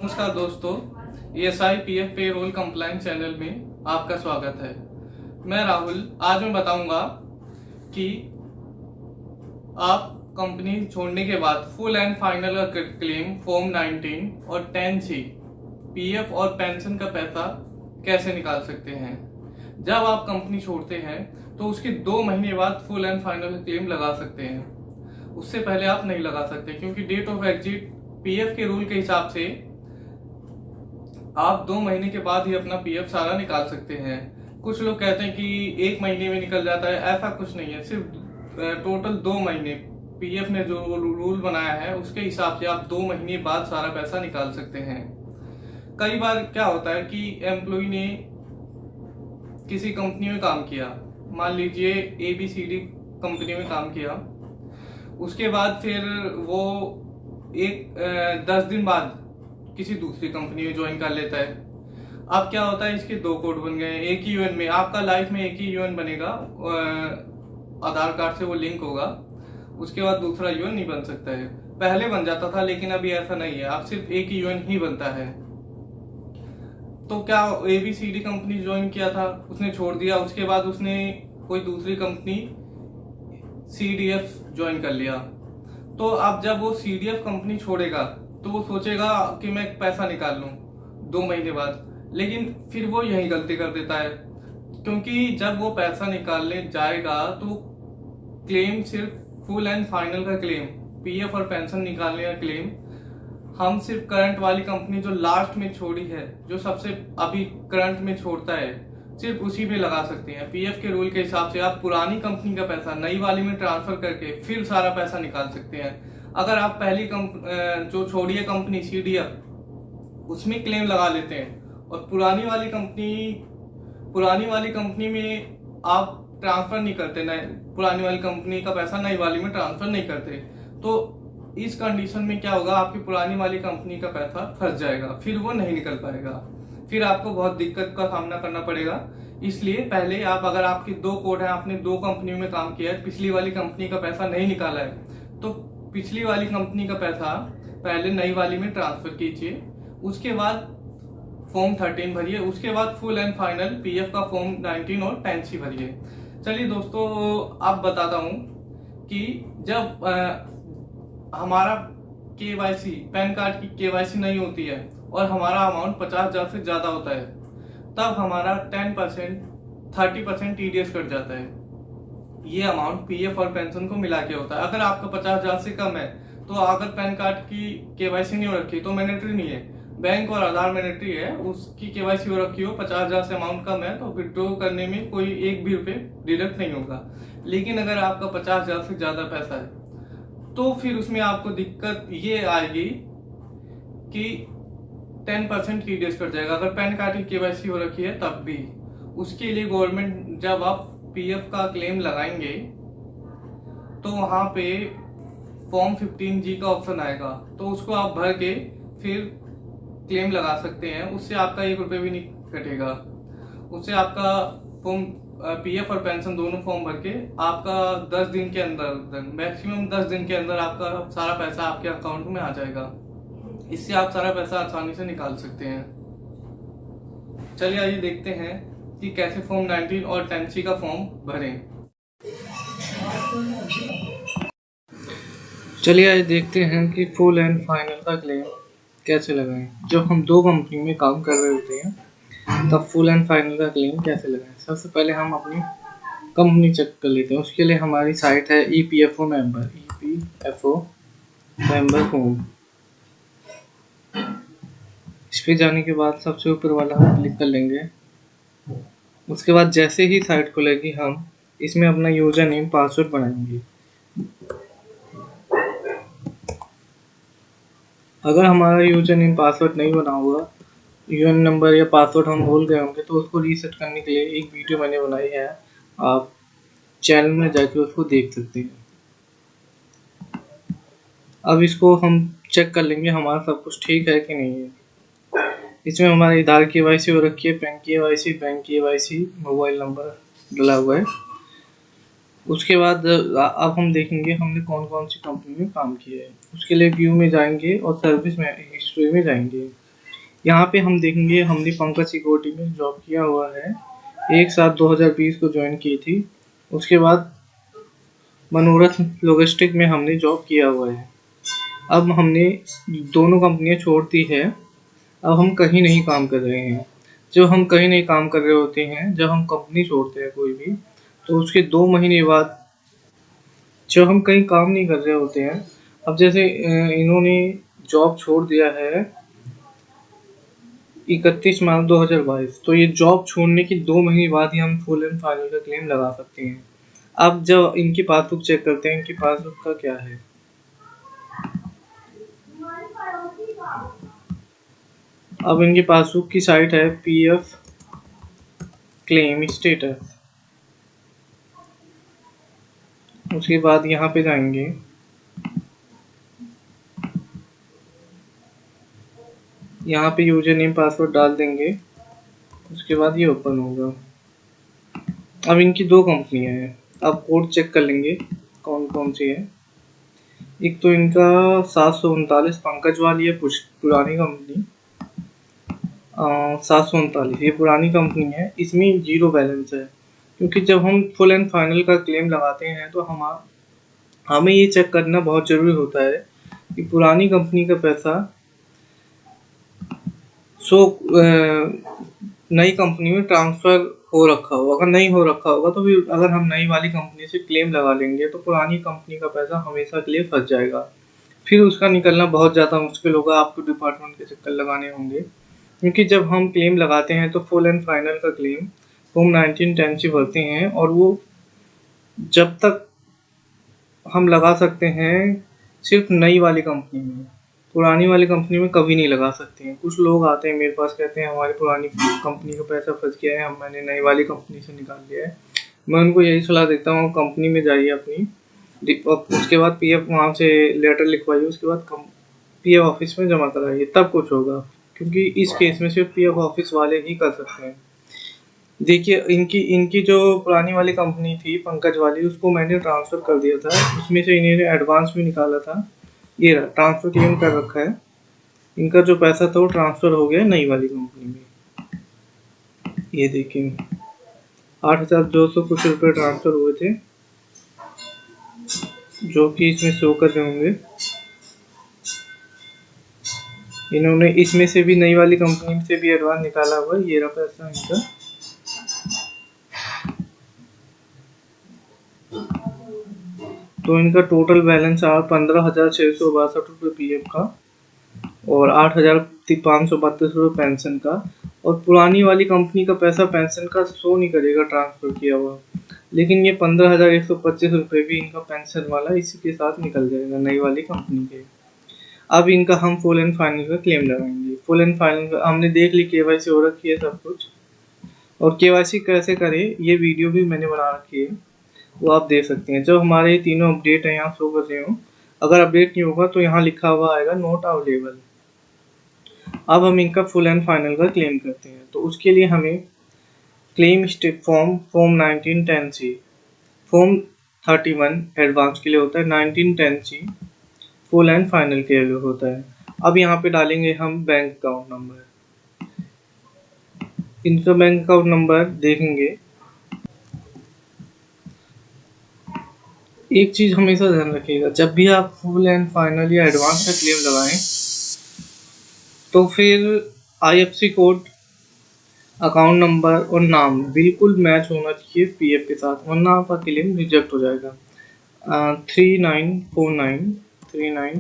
नमस्कार दोस्तों, ESI PF payroll compliance channel में आपका स्वागत है। मैं राहुल। आज मैं बताऊंगा कि आप कंपनी छोड़ने के बाद full and final claim form 19 और 10C PF और पेंशन का पैसा कैसे निकाल सकते हैं। जब आप कंपनी छोड़ते हैं तो उसके 2 महीने बाद फुल एंड फाइनल क्लेम लगा सकते हैं। उससे पहले आप नहीं लगा सकते, क्योंकि डेट ऑफ एग्जिट PF के रूल के हिसाब से आप 2 महीने के बाद ही अपना PF सारा निकाल सकते हैं। कुछ लोग कहते हैं कि 1 महीने में निकल जाता है, ऐसा कुछ नहीं है। सिर्फ टोटल 2 महीने PF ने जो रूल बनाया है उसके हिसाब से आप 2 महीने बाद सारा पैसा निकाल सकते हैं। कई बार क्या होता है कि एम्प्लॉय ने किसी कंपनी में काम किया, मान लीजिए ABCD कंपनी में काम किया, उसके बाद फिर वो 10 दिन बाद किसी दूसरी कंपनी में ज्वाइन कर लेता है। अब क्या होता है, इसके 2 कोड बन गए। एक ही यूएन में आपका लाइफ में एक ही यूएन बनेगा, आधार कार्ड से वो लिंक होगा, उसके बाद दूसरा यूएन नहीं बन सकता है। पहले बन जाता था, लेकिन अभी ऐसा नहीं है, अब सिर्फ एक ही यूएन ही बनता है। तो क्या ABCD कंपनी ज्वाइन किया था, उसने छोड़ दिया, उसके बाद उसने कोई दूसरी कंपनी CDF ज्वाइन कर लिया। तो अब जब वो CDF कंपनी छोड़ेगा तो वो सोचेगा कि मैं पैसा निकाल लूं 2 महीने बाद, लेकिन फिर वो यही गलती कर देता है, क्योंकि जब वो पैसा निकालने जाएगा तो क्लेम सिर्फ फुल एंड फाइनल का क्लेम, PF और पेंशन निकालने का क्लेम हम सिर्फ करंट वाली कंपनी जो लास्ट में छोड़ी है, जो सबसे अभी करंट में छोड़ता है, सिर्फ उसी में लगा सकते हैं। PF के रूल के हिसाब से आप पुरानी कंपनी का पैसा नई वाली में ट्रांसफर करके फिर सारा पैसा निकाल सकते हैं। अगर आप पहली जो छोड़ी है कंपनी CDF, उसमें क्लेम लगा लेते हैं और पुरानी वाली कंपनी में आप ट्रांसफर नहीं करते, नए पुरानी वाली कंपनी का पैसा नई वाली में ट्रांसफर नहीं करते, तो इस कंडीशन में क्या होगा, आपकी पुरानी वाली कंपनी का पैसा फंस जाएगा, फिर वो नहीं निकल पाएगा, फिर आपको बहुत दिक्कत का सामना करना पड़ेगा। इसलिए पहले अगर आपकी 2 कोड है, आपने 2 कंपनियों में काम किया है, पिछली वाली कंपनी का पैसा नहीं निकाला है, तो पिछली वाली कंपनी का पैसा पहले नई वाली में ट्रांसफर कीजिए, उसके बाद फॉर्म 13 भरिए, उसके बाद फुल एंड फाइनल PF का फॉर्म 19 और 10C भरिए। चलिए दोस्तों, अब बताता हूं कि जब हमारा KYC, पैन कार्ड की KYC नहीं होती है और हमारा अमाउंट 50,000 से ज्यादा होता है, तब हमारा 10% 30% TDS कट जाता है। ये अमाउंट PF और पेंशन को मिला के होता है। अगर आपका 50,000 से कम है, तो अगर पैन कार्ड की KYC नहीं हो रखी तो मैंडेटरी नहीं है, बैंक और आधार मैंडेटरी है, उसकी KYC हो रखी हो, 50,000 से अमाउंट कम है, तो विड्रॉ करने में कोई 1 भी रुपये डिडक्ट नहीं होगा। लेकिन अगर आपका 50,000 से ज्यादा पैसा है तो फिर उसमें आपको दिक्कत ये आएगी कि 10% TDS कट जाएगा। अगर पैन कार्ड की KYC हो रखी है तब भी, उसके लिए गवर्नमेंट, जब आप PF का क्लेम लगाएंगे तो वहां पे फॉर्म 15G का ऑप्शन आएगा, तो उसको आप भर के फिर क्लेम लगा सकते हैं। उससे आपका 1 रुपये भी नहीं कटेगा। उससे आपका फॉर्म PF और पेंशन दोनों फॉर्म भर के आपका 10 दिन के अंदर, मैक्सिमम 10 दिन के अंदर आपका सारा पैसा आपके अकाउंट में आ जाएगा। इससे आप सारा पैसा आसानी से निकाल सकते हैं। चलिए आइए देखते हैं कि कैसे फॉर्म 19 और 10C का फॉर्म भरें। चलिए आज देखते हैं कि फुल एंड फाइनल का क्लेम कैसे लगाएं। जब हम 2 कंपनी में काम कर रहे होते हैं तब फुल एंड फाइनल का क्लेम कैसे लगाएं। सबसे पहले हम अपनी कंपनी चेक कर लेते हैं। उसके लिए हमारी साइट है EPFO मेंबर होम। इस पे जाने के बाद सबसे ऊपर वाला हम क्लिक कर लेंगे। उसके बाद जैसे ही साइट खुलेगी हम इसमें अपना यूजर नेम पासवर्ड बनाएंगे। अगर हमारा यूजर नेम पासवर्ड नहीं बना हुआ, यूएन नंबर या पासवर्ड हम भूल गए होंगे, तो उसको रीसेट करने के लिए एक वीडियो मैंने बनाई है, आप चैनल में जाके उसको देख सकते हैं। अब इसको हम चेक कर लेंगे हमारा सब कुछ ठीक है कि नहीं है। इसमें हमारी आधार KYC हो रखी है, pan KYC, bank KYC, mobile number डला हुआ है। उसके बाद अब हम देखेंगे हमने कौन कौन सी कंपनी में काम किया है। उसके लिए व्यू में जाएंगे और सर्विस में हिस्ट्री में जाएंगे। यहाँ पे हम देखेंगे हमने पंकज सिक्योरिटी में जॉब किया हुआ है, 1/7 2020 को ज्वाइन की थी। उसके बाद मनोरथ लॉजिस्टिक में हमने जॉब किया हुआ है। अब हमने दोनों कंपनियां छोड़ दी है, अब हम कहीं नहीं काम कर रहे हैं। जब हम कहीं नहीं काम कर रहे होते हैं, जब हम कंपनी छोड़ते हैं कोई भी, तो उसके 2 महीने बाद जब हम कहीं काम नहीं कर रहे होते हैं, अब जैसे इन्होंने जॉब छोड़ दिया है 31 मार्च 2022, तो ये जॉब छोड़ने के 2 महीने बाद ही हम फुल एंड फाइनल का क्लेम लगा सकते हैं। अब जब इनकी पासबुक चेक करते हैं, इनकी पासबुक का क्या है। अब इनकी पासबुक की साइट है पीएफ क्लेम स्टेटस। उसके बाद यहाँ पे जाएंगे, यहाँ पे यूजर नेम पासवर्ड डाल देंगे। उसके बाद ये ओपन होगा। अब इनकी 2 कंपनियां हैं, अब कोड चेक कर लेंगे कौन कौन सी है। एक तो इनका 739 पंकज वाली है, पुरानी कंपनी, 739 ये पुरानी कंपनी है, इसमें 0 बैलेंस है। क्योंकि जब हम फुल एंड फाइनल का क्लेम लगाते हैं तो हमें ये चेक करना बहुत ज़रूरी होता है कि पुरानी कंपनी का पैसा नई कंपनी में ट्रांसफ़र हो रखा हो। अगर नहीं हो रखा होगा तो फिर अगर हम नई वाली कंपनी से क्लेम लगा लेंगे तो पुरानी कंपनी का पैसा हमेशा के लिए फंस जाएगा, फिर उसका निकलना बहुत ज़्यादा मुश्किल होगा, आपको डिपार्टमेंट के चक्कर लगाने होंगे। क्योंकि जब हम क्लेम लगाते हैं तो फुल एंड फाइनल का क्लेम फॉर्म 1910 से भरते हैं, और वो जब तक हम लगा सकते हैं सिर्फ नई वाली कंपनी में, पुरानी वाली कंपनी में कभी नहीं लगा सकते हैं। कुछ लोग आते हैं मेरे पास, कहते हैं हमारी पुरानी कंपनी का पैसा फंस गया है, मैंने नई वाली कंपनी से निकाल लिया है। मैं उनको यही सलाह देता हूँ, कंपनी में जाइए अपनी, उसके बाद पीएफ वहाँ से लेटर लिखवाइए, उसके बाद पीएफ ऑफिस में जमा कराइए, तब कुछ होगा। क्योंकि इस केस में सिर्फ पीएफ ऑफिस वाले ही कर सकते हैं। देखिए इनकी इनकी जो पुरानी वाली कंपनी थी पंकज वाली, उसको मैंने ट्रांसफ़र कर दिया था, उसमें से इन्होंने एडवांस भी निकाला था, ये रहा ट्रांसफ़र क्लेम कर रखा है। इनका जो पैसा था वो ट्रांसफ़र हो गया नई वाली कंपनी में। ये देखिए 8,200 कुछ रुपये ट्रांसफ़र हुए थे, जो कि इसमें शो कर रहे होंगे। इन्होंने इसमें से भी नई वाली कंपनी से भी एडवांस निकाला हुआ है, ये रहा पैसा इनका। तो इनका टोटल बैलेंस 15,662 रुपये पीएफ का और 8,532 रुपये पेंशन का। और पुरानी वाली कंपनी का पैसा पेंशन का शो नहीं करेगा ट्रांसफ़र किया हुआ, लेकिन ये 15,125 रुपये भी इनका पेंशन वाला इसी के साथ निकल जाएगा नई वाली कंपनी के। अब इनका हम फुल एंड फाइनल का क्लेम लगाएंगे। फुल एंड फाइनल का हमने देख ली, केवाईसी हो रखी है सब कुछ, और केवाईसी कैसे करें ये वीडियो भी मैंने बना रखी है, वो आप देख सकते हैं। जब हमारे तीनों अपडेट है यहाँ शो कर रहे हो, अगर अपडेट नहीं होगा तो यहाँ लिखा हुआ आएगा नॉट अवेलेबल। अब हम इनका फुल एंड फाइनल का क्लेम करते हैं, तो उसके लिए हमें claim step form 1910C, form 31 advance के लिए होता है, 1910C फुल एंड फाइनल के लिए होता है। अब यहाँ पे डालेंगे हम बैंक अकाउंट नंबर। इनका बैंक अकाउंट नंबर देखेंगे। एक चीज़ हमेशा ध्यान रखिएगा, जब भी आप फुल एंड फाइनल या एडवांस का क्लेम लगाएं तो फिर आईएफएससी कोड, अकाउंट नंबर और नाम बिल्कुल मैच होना चाहिए पीएफ के साथ, वरना आपका क्लेम रिजेक्ट हो जाएगा। 3949 48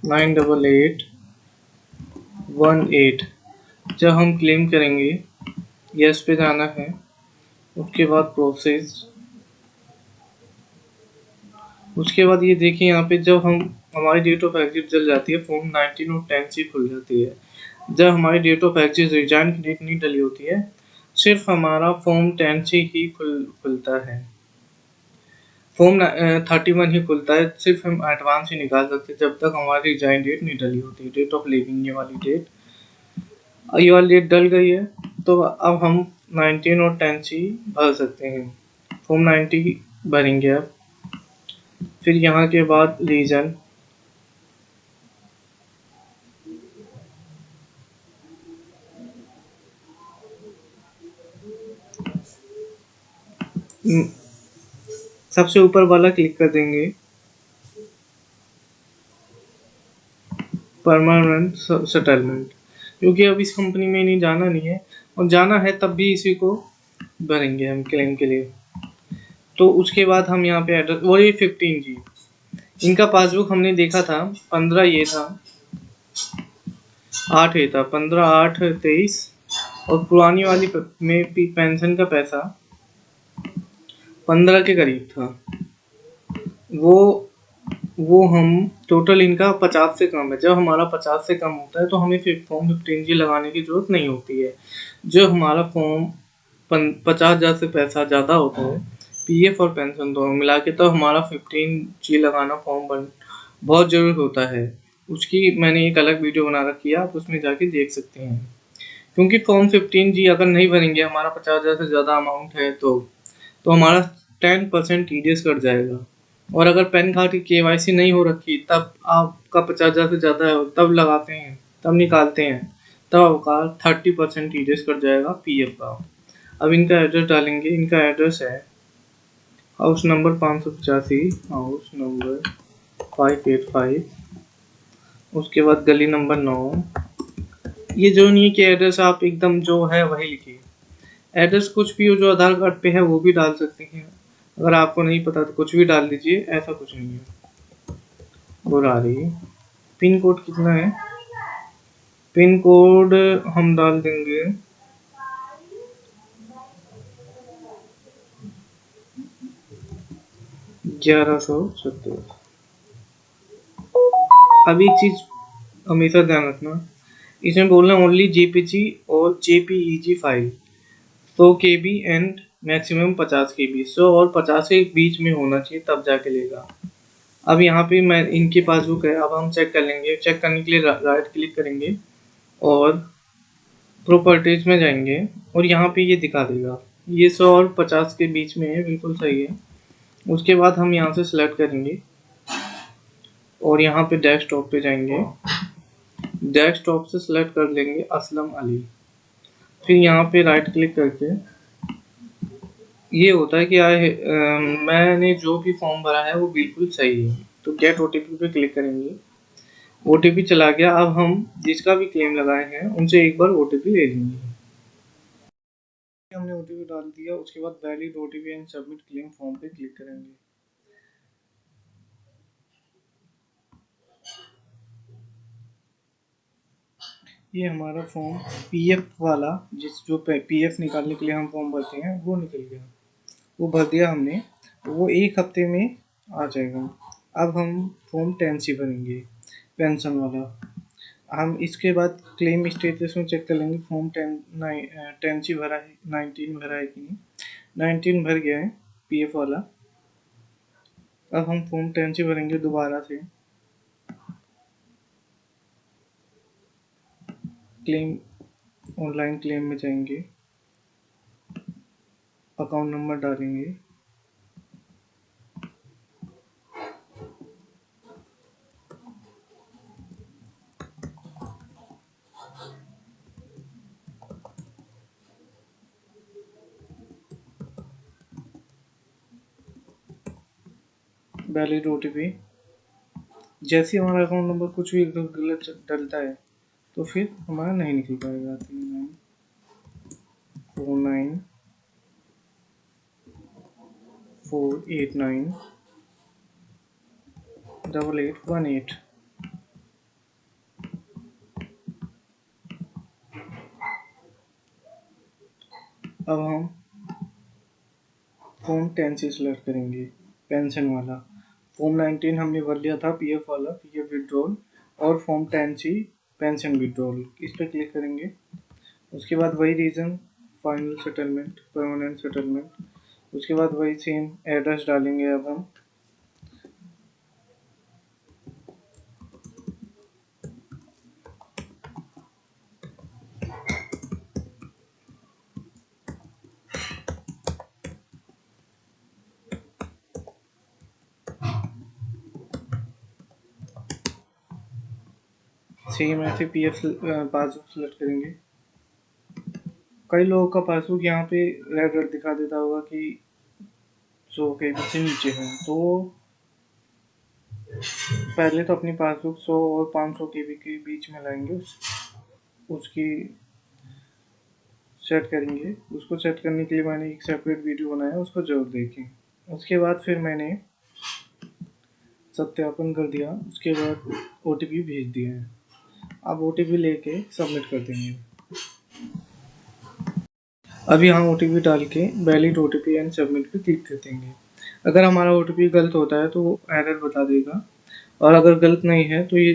988 18। जब हम क्लेम करेंगे यस पे जाना है, उसके बाद प्रोसेस। उसके बाद ये देखिए यहाँ पे जब हमारी डेट ऑफ एग्जिट जल जाती है, फॉर्म 19 और 10C खुल जाती है। जब हमारी डेट ऑफ एग्जिट रिजाइन की डेट नहीं डली होती है, सिर्फ हमारा फॉर्म 10C ही खुलता है, फॉर्म 31 ही खुलता है। सिर्फ हम एडवांस ही निकाल सकते हैं जब तक हमारी रिजाइन डेट नहीं डली होती, डेट ऑफ लिविंग ये वाली डेट। ये वाली डेट डल गई है तो अब हम 19 और 10C भर सकते हैं। फॉर्म 90 भरेंगे अब। फिर यहाँ के बाद रीजन, सबसे ऊपर वाला क्लिक कर देंगे, परमानेंट सेटलमेंट, क्योंकि अब इस कंपनी में नहीं जाना नहीं है, और जाना है तब भी इसी को भरेंगे हम क्लेम के लिए। तो उसके बाद हम यहाँ पे एड्रेस, और ये 15G इनका पासबुक हमने देखा था, 15 ये था, 8 ये था, 15, 8, 23, और पुरानी वाली में पेंशन का पैसा 15 के करीब था। वो हम टोटल इनका 50 से कम है। जब हमारा 50 से कम होता है तो हमें फिर फॉर्म 15G लगाने की जरूरत नहीं होती है। जो हमारा फॉर्म 50,000 से पैसा ज़्यादा होता है, पीएफ और पेंशन दोनों मिला के, तो हमारा 15G लगाना फॉर्म बहुत ज़रूरी होता है। उसकी मैंने एक अलग वीडियो बना रखी है, आप उसमें जाके देख सकते हैं। क्योंकि फॉर्म 15G अगर नहीं भरेंगे, हमारा 50,000 से ज़्यादा अमाउंट है तो हमारा 10% टीडीएस कट जाएगा। और अगर पैन कार्ड की केवाईसी नहीं हो रखी, तब आपका 50,000 से ज़्यादा है, तब लगाते हैं, तब निकालते हैं, तब आपका 30% टीडीएस कट जाएगा पीएफ का। अब इनका एड्रेस डालेंगे। इनका एड्रेस है हाउस नंबर 585, हाउस नंबर 585, उसके बाद गली नंबर 9। ये जो नहीं है कि एड्रेस आप एकदम जो है वही लिखिए, एड्रेस कुछ भी हो जो आधार कार्ड पे है वो भी डाल सकते हैं। अगर आपको नहीं पता तो कुछ भी डाल दीजिए, ऐसा कुछ नहीं है। बुरारी पिन कोड कितना है? पिन कोड हम डाल देंगे 1170। अब एक चीज हमेशा ध्यान रखना, इसमें बोलना ओनली जेपीजी और JPEG file, 100 KB and maximum 50 KB, 100 और 50 के बीच में होना चाहिए, तब जाके लेगा। अब यहाँ पे मैं इनकी पासबुक है, अब हम चेक कर लेंगे। चेक करने के लिए राइट क्लिक करेंगे और प्रॉपर्टीज में जाएंगे, और यहाँ पे ये दिखा देगा ये 100 और 50 के बीच में है, बिल्कुल सही है। उसके बाद हम यहाँ से सिलेक्ट करेंगे और यहाँ पे डेस्कटॉप पे जाएंगे, डेस्कटॉप से सिलेक्ट कर लेंगे असलम अली। फिर यहाँ पे राइट क्लिक करके ये होता है कि मैंने जो भी फॉर्म भरा है वो बिल्कुल सही है, तो गेट ओटीपी पे क्लिक करेंगे। ओटीपी चला गया। अब हम जिसका भी क्लेम लगाए हैं उनसे एक बार ओटीपी ले लेंगे। हमने ओटीपी डाल दिया, उसके बाद valid OTP and submit claim form पे क्लिक करेंगे। ये हमारा फॉर्म पीएफ वाला, जो पीएफ निकालने के लिए हम फॉर्म भरते हैं, वो निकल गया, वो भर दिया हमने, तो वो 1 हफ्ते में आ जाएगा। अब हम फॉर्म 10C भरेंगे, पेंशन वाला। हम इसके बाद क्लेम स्टेटस में चेक कर लेंगे फॉर्म 10C भरा है, 19 भरा है कि नहीं। 19 भर गया है पीएफ वाला। अब हम फॉर्म 10C भरेंगे दोबारा से। क्लेम, ऑनलाइन क्लेम में जाएंगे, अकाउंट नंबर डालेंगे, वैलिड ओटीपी। जैसे हमारा अकाउंट नंबर कुछ भी गलत डलता है तो फिर हमारा नहीं निकल पाएगा। 3949489818। अब हम फॉर्म 10 से सिलेक्ट करेंगे, पेंशन वाला। फॉर्म 19 हमने भर लिया था पीएफ वाला, पीएफ विड्रॉल, और फॉर्म 10C पेंशन विड्रॉल, इस पर क्लिक करेंगे। उसके बाद वही reason, final settlement, permanent settlement. उसके बाद वही सेम एड्रेस डालेंगे। अब हम सेम ऐसे पीएफ पासबुक सेलेक्ट करेंगे। कई लोगों का पासबुक यहाँ पे रेड रेड दिखा देता होगा कि 100 KB से नीचे है, तो पहले तो अपनी पासबुक 100 और 500 KB के बीच में लाएंगे, उसकी सेट करेंगे। उसको सेट करने के लिए मैंने एक सेपरेट वीडियो बनाया, उसको जरूर देखें। उसके बाद फिर मैंने सत्यापन कर दिया, उसके बाद OTP भेज दिया है। अब OTP लेके सबमिट कर देंगे। अब यहाँ OTP डाल के वैलिड OTP एंड सबमिट पे क्लिक कर देंगे। अगर हमारा OTP गलत होता है तो वो एरर बता देगा, और अगर गलत नहीं है तो ये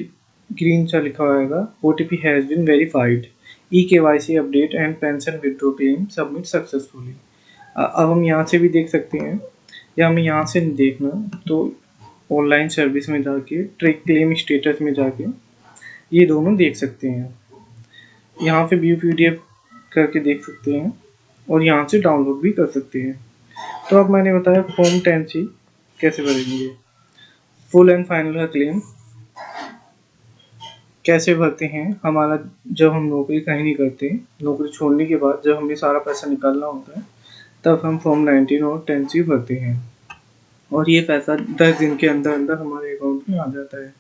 ग्रीन सा लिखा होगा OTP has been verified, eKYC update and pension withdraw claim submit successfully. अब हम यहाँ से भी देख सकते हैं, या हमें यहाँ से नहीं देखना तो ऑनलाइन सर्विस में जाके ट्रैक क्लेम स्टेटस में जाके ये दोनों देख सकते हैं। यहाँ पे व्यू PDF करके देख सकते हैं, और यहाँ से डाउनलोड भी कर सकते हैं। तो अब मैंने बताया फॉर्म 10C कैसे भरेंगे, फुल एंड फाइनल का क्लेम कैसे भरते हैं। हमारा जब हम नौकरी कहीं नहीं करते, नौकरी छोड़ने के बाद जब हमें सारा पैसा निकालना होता है, तब हम फॉर्म 19 और 10C भरते हैं, और ये पैसा 10 दिन के अंदर अंदर हमारे अकाउंट में आ जाता है,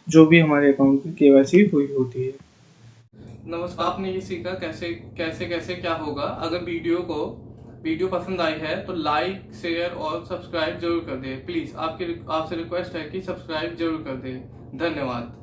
जो भी हमारे अकाउंट की KYC हुई होती है। नमस्कार, आपने ये सीखा कैसे कैसे कैसे क्या होगा। अगर वीडियो पसंद आई है तो लाइक, शेयर और सब्सक्राइब जरूर कर दें। प्लीज आपसे रिक्वेस्ट है कि सब्सक्राइब जरूर कर दें। धन्यवाद।